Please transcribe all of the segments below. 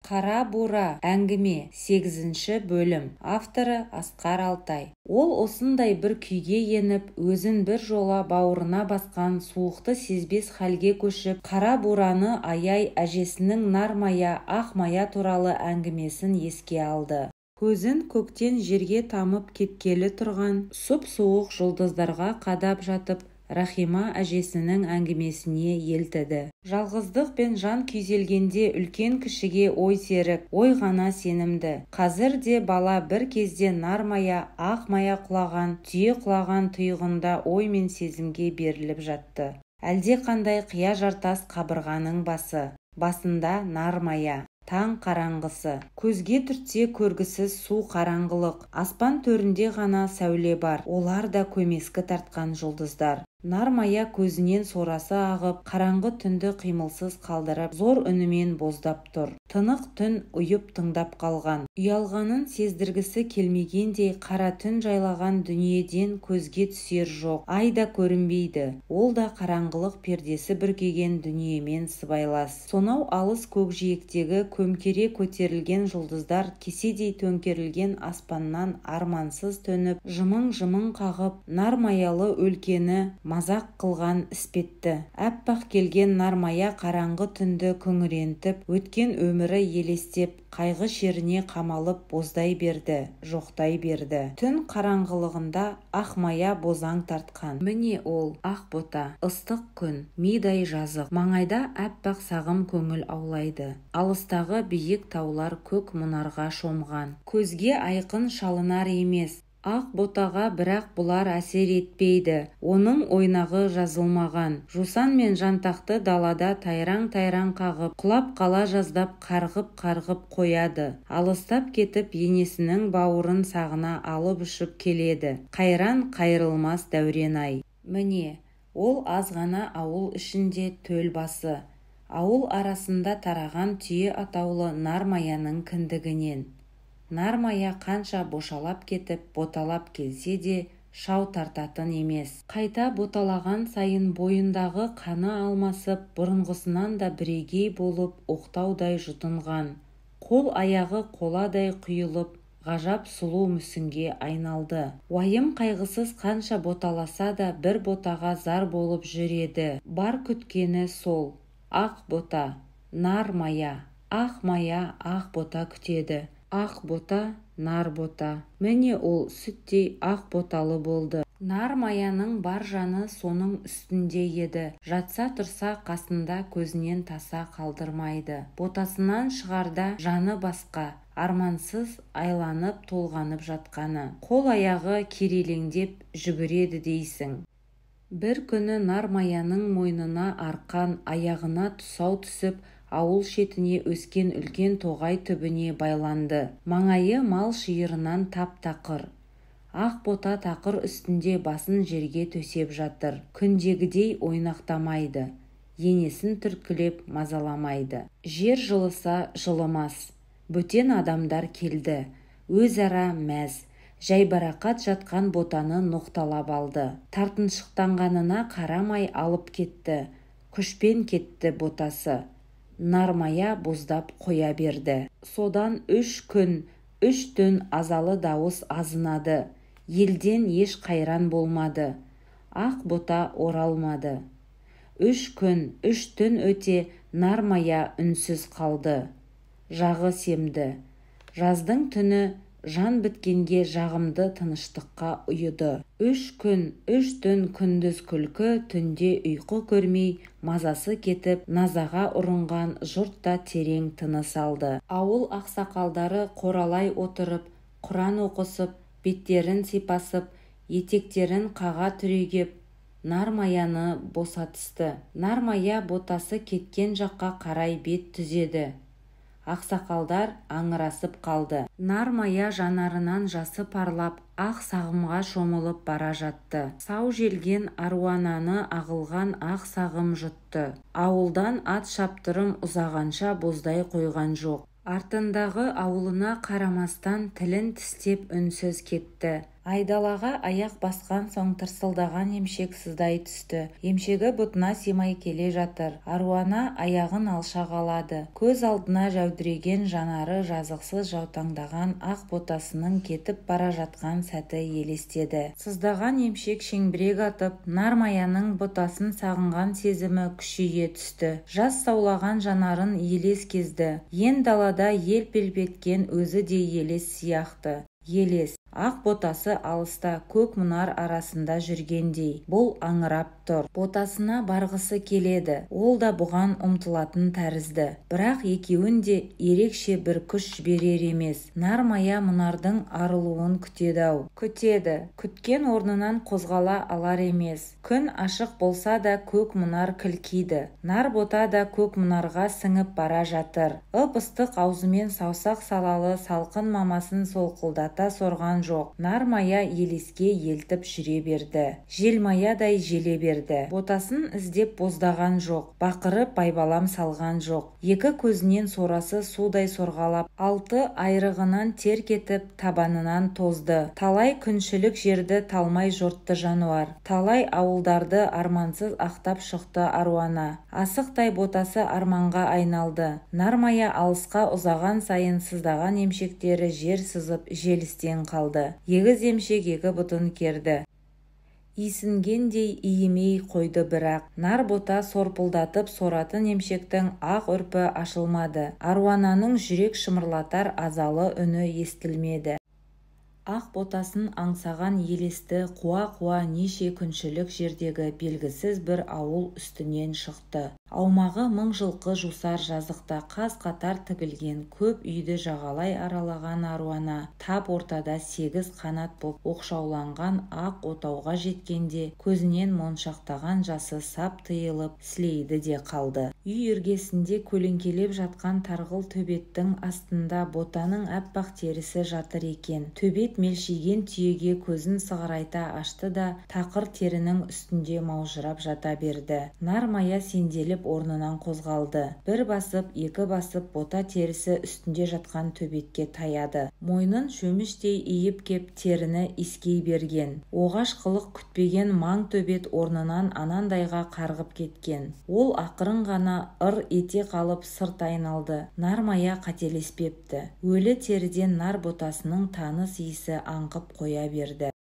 Қара бура әңгіме 8-ші бөлім. Авторы Асқар Алтай. Ол осындай бір күйге еніп, өзін бір жола бауырына басқан суықты сезбес халге көшіп, қара бураны аяй әжесінің нармая, ақмая туралы әңгімесін еске алды. Көзін көктен жерге тамып кеткелі тұрған сұп-суық жұлдыздарға қадап жатып, Рахима әжесінің әңгімесіне елтіді. Жалғыздық пен жан күйзелгенде үлкен кішіге ой серік, ой ғана сенімді. Қазір де бала бір кезде нармая, ақмая құлаған, түйе құлаған тұйығында ой мен сезімге беріліп жатты. Әлде қандай қия жартас қабырғаның басында нармая. Таң қараңғысы. Көзге түртсе көргісіз су қараңғылық. Аспан төрінде ғана сәуле бар. Олар да көмескі тартқан жұлдыздар. Нармая көзінен сорасы ағып, қараңғы түнді қимылсыз қалдырып, зор үнімен боздап тұр. Тынық түн ұйып тыңдап қалған. Ұялғанын сездіргісі келмегендей қара түн жайлаған дүниеден көзге түсер жоқ. Ай да көрінбейді. Ол да қараңғылық пердесі бүркеген дүниемен сыбайлас. Сонау алыс көкжиектегі көмкере көтерілген жұлдыздар кеседей төңкерілген аспаннан армансыз төніп, жымың-жымың қағып, нармаялы өлкені мазақ қылған іспетті. Әппақ келген нармая қараңғы түнді күңірентіп, өткен өмірі елестеп, қайғы шеріне қамалып боздай берді, жоқтай берді. Түн қараңғылығында ақмая бозаң тартқан. Міне ол, ақ бота, ыстық күн, мидай жазық. Маңайда әппақ сағым көңіл аулайды. Алыстағы биік таулар көк мұнарға шомған. Көзге айқын шалынар емес. Ақ ботаға бірақ бұлар әсер етпейді. Оның ойнағы жазылмаған. Жусан мен жантақты далада тайраң-тайраң қағып, құлап қала жаздап қарғып-қарғып қояды. Алыстап кетіп енесінің бауырын сағына алып ұшып келеді. Қайран қайрылмас дәурен-ай. Міне, ол аз ғана ауыл ішінде төл басы. Ауыл арасында тараған түйе атаулы нармаяның кіндігінен. Нармая қанша бошалап кетіп, боталап келсе де, шау тартатын емес. Қайта боталаған сайын бойындағы қаны алмасып, бұрынғысынан да бірегей болып, оқтаудай жұтынған. Қол аяғы қоладай құйылып, ғажап сұлу мүсінге айналды. Уайым қайғысыз қанша боталаса да бір ботаға зар болып жүреді. Бар күткені сол. Ақ бота, нармая, ақмая, ақ бота күтеді. Ақ бота, нар бота. Міне ол сүттей ақ боталы болды. Нармаяның бар жаны соның үстінде еді. Жатса тұрса қасында көзінен таса қалдырмайды. Ботасынан шығарда жаны басқа, армансыз айланып толғанып жатқаны. Қол аяғы керелеңдеп жүгіреді дейсің. Бір күні нармаяның мойнына арқан, аяғына тұсау түсіп, ауыл шетіне өскен үлкен тоғай түбіне байланды. Маңайы мал шиырынан тап-тақыр. Ақ бота тақыр үстінде басын жерге төсеп жатыр. Күндегідей ойнақтамайды. Енесін түрткілеп мазаламайды. Жер жылыса жылымас. Бөтен адамдар келді. Өзара мәз. Жайбарақат жатқан ботаны ноқталап алды. Тартыншықтанғанына қарамай алып кетті. Күшпен кетті ботасы. Нармая боздап қоя берді. Содан 3 күн, 3 түн азалы дауыс азынады. Елден еш қайран болмады. Ақ бота оралмады. 3 күн, 3 түн өте нармая үнсіз қалды. Жағы семді. Жаздың түні жан біткенге жағымды тыныштыққа ұйыды. 3 күн, 3 түн күндіз күлкі, түнде ұйқы көрмей, мазасы кетіп, назаға ұрынған жұрт та терең тыныс алды. Ауыл ақсақалдары қоралай отырып, Құран оқысып, беттерін сипасып, етектерін қаға түрегеп, нармаяны босатысты. Нармая ботасы кеткен жаққа қарай бет түзеді. Ақсақалдар аңырасып қалды. Нармая жанарынан жасы парлап, ақ сағымға шомылып бара жатты. Сау желген аруананы ағылған ақ сағым жұтты. Ауылдан ат шаптырым ұзағанша боздай қойған жоқ. Артындағы ауылына қарамастан тілін тістеп үнсіз кетті. Айдалаға аяқ басқан соң тырсылдаған емшек сыздай түсті. Емшегі бұтына симай келе жатыр. Аруана аяғын алшақ алады. Көз алдына жәудіреген жанары жазықсыз жаутаңдаған ақ ботасының кетіп бара жатқан сәті елестеді. Сыздаған емшек шеңбірек атып, Нармаяның ботасын сағынған сезімі күшейе түсті. Жас саулаған жанарын елес кезді. Ен далада елп-елп еткен өзі де елес сияқты. Елес, ақ ботасы алыста, көк мұнар арасында жүргендей. Бұл аңырап тұр. Ботасына барғысы келеді. Ол да бұған ұмтылатын тәрізді. Бірақ екеуін де ерекше бір күш жіберер емес. Нармая мұнардың арылуын күтеді-ау. Күтеді. Күткен орнынан қозғала алар емес. Күн ашық болса да көк мұнар кілкиді. Нар бота да көк мұнарға сіңіп бара жатыр. Ып-ыстық аузымен саусақ салалы салқын мамасын солқылдата сорған жоқ. Нармая елеске елтіп жүре берді. Желмаядай желе берді. Ботасын іздеп боздаған жоқ. Бақырып байбалам салған жоқ. Екі көзінен сорасы судай сорғалап, алты айрығынан тер кетіп, табанынан тозды. Талай күншілік жерді талмай жортты жануар. Талай ауылдарды армансыз ақтап шықты Аруана. Асықтай ботасы арманға айналды. Нармая алысқа ұзаған сайын сыздаған емшектері жер сызып желістен қалды. Егіз емшек екі бұтын керді. Исінгендей иімей қойды, бірақ нар бота сорпылдатып соратын емшектің ақ үрпі ашылмады. Аруананың жүрек шымырлатар азалы үні естілмеді. Ақ ботасын аңсаған елесті қуа-қуа неше күншілік жердегі белгісіз бір ауыл үстінен шықты. Аумағы 1000 жылқы жусар жазықта қаз-қатар тігілген көп үйді жағалай аралаған Аруана тап ортада 8 қанат боп оқшауланған ақ отауға жеткенде көзінен моншақтаған жасы сап тыйылып сілейді де қалды. Үй іргесінде көлеңкелеп жатқан тарғыл төбеттің астында ботаның аппақ терісі жатыр екен. Төбет мелшиген түйеге көзін сығырайта ашты да тақыр терінің үстінде маужырап жата берді. Нармая сенделіп орнынан қозғалды. Бір басып, екі басып бота терісі үстінде жатқан төбетке таяды. Мойнын шөміштей иіп кеп теріні искей берген. Оғаш қылық күтпеген маң төбет орнынан анандайға қарғып кеткен. Ол ақырын ғана ыр ете қалып сырт айналды. Нармая қателеспепті. Өлі теріден нар ботасының таныс иісі аңқып қоя берді.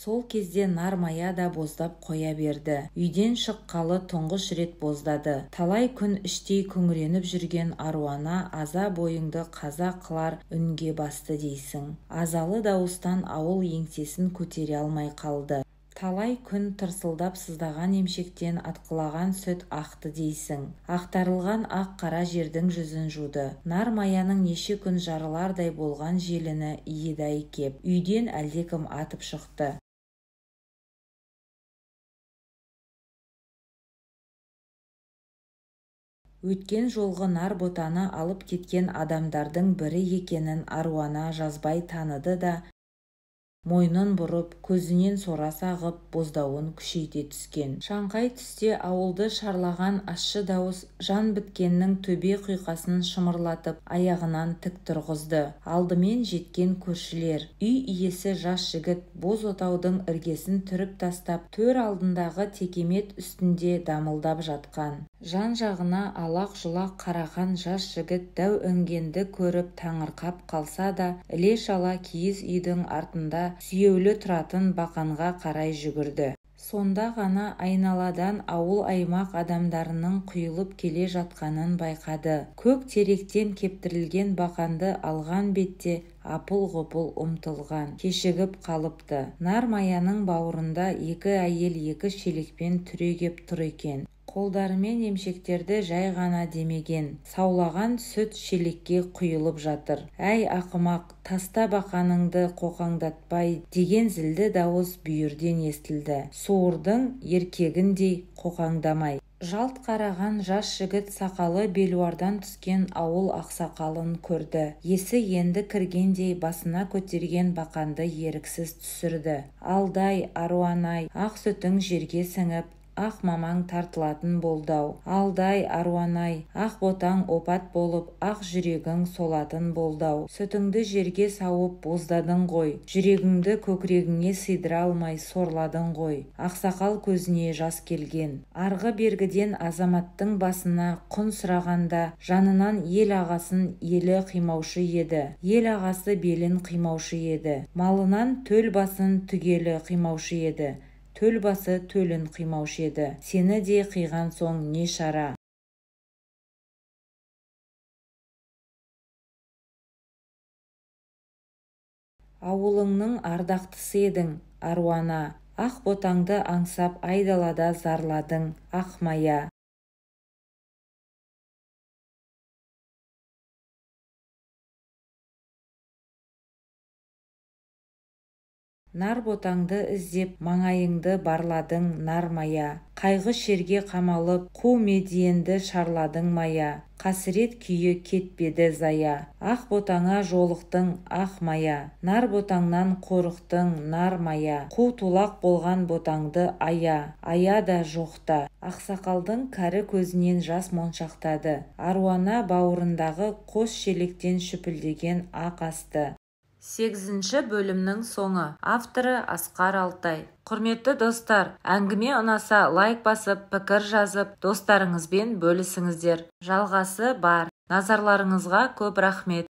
Сол кезде Нармая да боздап қоя берді. Үйден шыққалы тұңғыш рет боздады. Талай күн іштей күңіреніп жүрген Аруана аза бойыңды қаза қылар үнге басты дейсің. Азалы дауыстан ауыл еңсесін көтере алмай қалды. Талай күн тырсылдап сыздаған емшектен атқылаған сүт ақты дейсің. Ақтарылған ақ қара жердің жүзін жуды. Нармаяның неше күн жарылардай болған желіні иедай кеп. Үйден әлдекім атып шықты. Өткен жолғы нар ботаны алып кеткен адамдардың бірі екенін Аруана жазбай таныды да, мойнын бұрып, көзінен сорасы ағып, боздауын күшейте түскен. Шаңқай түсте ауылды шарлаған ащы дауыс жан біткеннің төбе құйқасын шымырлатып, аяғынан тік тұрғызды. Алдымен жеткен көршілер. Үй иесі жас жігіт боз отаудың іргесін түріп тастап, төр алдындағы текемет үстінде дамылдап жатқан. Жан-жағына алақ-жұлақ қараған жас жігіт дәу інгенді көріп таңырқап қалса да, іле-шала киіз үйдің артында сүйеулі тұратын бақанға қарай жүгірді. Сонда ғана айналадан ауыл-аймақ адамдарының құйылып келе жатқанын байқады. Көк теректен кептірілген бақанды алған бетте апыл-ғұпыл ұмтылған, кешігіп қалыпты. Нармаяның бауырында екі әйел екі шелекпен түрегеп тұр екен. Қолдарымен емшектерді жай ғана демеген. Саулаған сүт шелекке құйылып жатыр. Әй ақымақ, таста бақаныңды қоқаңдатпай деген зілді дауыс бүйірден естілді. Суырдың еркегіндей қоқаңдамай. Жалт қараған жас жігіт сақалы белуардан түскен ауыл ақсақалын көрді. Есі енді кіргендей басына көтерген бақанды еріксіз түсірді. Алдай, Аруанай, ақ сүтің жерге сіңіп, ақ мамаң тартылатын болды-ау. Алдай, Аруан-ай, ақ ботаң опат болып, ақ жүрегің солатын болды-ау. Сүтіңді жерге сауып боздадың ғой, жүрегіңді көкірегіңе сыйдыра алмай сорладың ғой. Ақсақал көзіне жас келген. Арғы бергіден азаматтың басына құн сұрағанда жанынан ел ағасын елі қимаушы еді. Ел ағасы белін қимаушы еді. Малынан төл басын түгелі қимаушы еді. Төл басы төлін қимаушы еді. Сені де қиған соң не шара? Ауылыңның ардақтысы едің, Аруана. Ақ ботаңды аңсап айдалада зарладың, ақ мая. Нар ботаңды іздеп маңайыңды барладың, нар мая. Қайғы шерге қамалып қу медиенді шарладың мая. Қасірет күйі кетпеді зая. Ақ ботаңа жолықтың, ақ мая. Нар ботаңнан қорықтың, нар мая. Қу тулақ болған ботаңды ая. Ая да жоқта. Ақсақалдың кәрі көзінен жас моншақтады. Аруана бауырындағы қос шелектен шүпілдеген ақ асты. 8-ші бөлімнің соңы. Авторы Асқар Алтай. Құрметті достар, әңгіме ұнаса лайк басып, пікір жазып, достарыңызбен бөлісіңіздер. Жалғасы бар. Назарларыңызға көп рахмет.